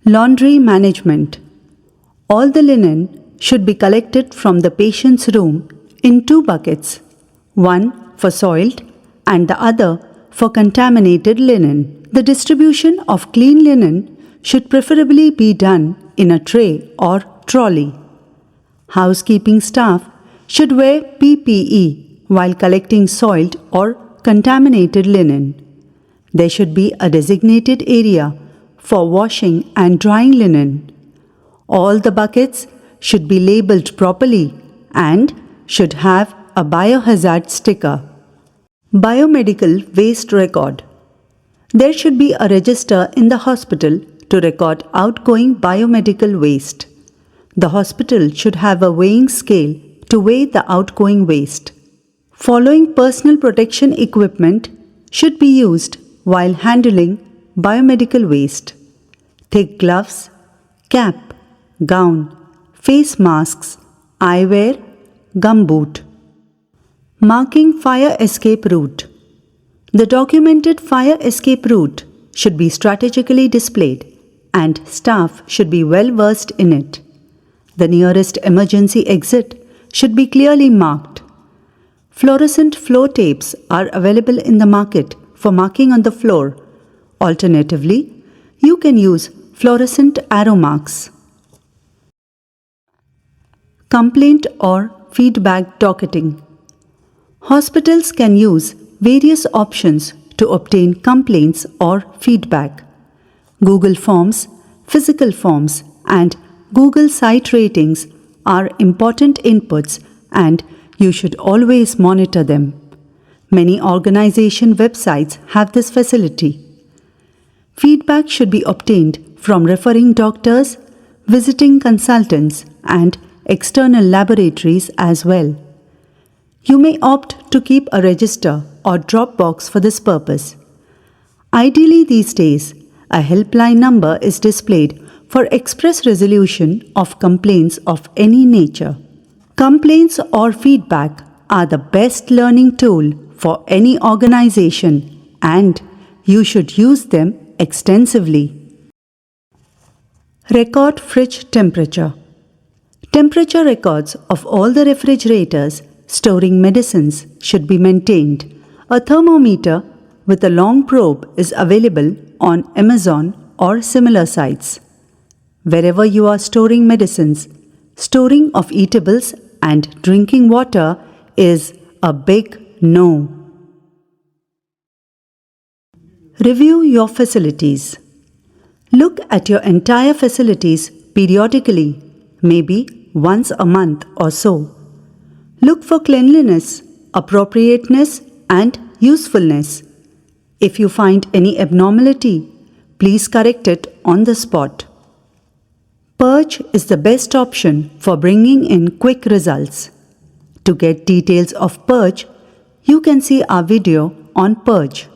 Laundry management. All the linen should be collected from the patient's room in 2 buckets, one for soiled and the other for contaminated linen. The distribution of clean linen should preferably be done in a tray or trolley. Housekeeping staff should wear PPE while collecting soiled or contaminated linen. There should be a designated area for washing and drying linen. All the buckets should be labeled properly and should have a biohazard sticker. Biomedical waste record. There should be a register in the hospital to record outgoing biomedical waste. The hospital should have a weighing scale to weigh the outgoing waste. Following personal protection equipment should be used while handling biomedical waste: thick gloves, cap, gown, face masks, eyewear, gumboot. Marking fire escape route. The documented fire escape route should be strategically displayed and staff should be well versed in it. The nearest emergency exit should be clearly marked. Fluorescent floor tapes are available in the market for marking on the floor. Alternatively, you can use fluorescent arrow marks. Complaint or feedback docketing. Hospitals can use various options to obtain complaints or feedback. Google Forms, physical forms, and Google site ratings are important inputs and you should always monitor them. Many organization websites have this facility. Feedback should be obtained from referring doctors, visiting consultants, and external laboratories as well. You may opt to keep a register or Dropbox for this purpose. Ideally these days, a helpline number is displayed for express resolution of complaints of any nature. Complaints or feedback are the best learning tool for any organization and you should use them extensively. Record fridge temperature. Temperature records of all the refrigerators storing medicines should be maintained. A thermometer with a long probe is available on Amazon or similar sites. Wherever you are storing medicines, storing of eatables and drinking water is a big no. Review your facilities. Look at your entire facilities periodically, maybe once a month or so. Look for cleanliness, appropriateness, and usefulness. If you find any abnormality, please correct it on the spot. Purge is the best option for bringing in quick results. To get details of Purge, you can see our video on Purge.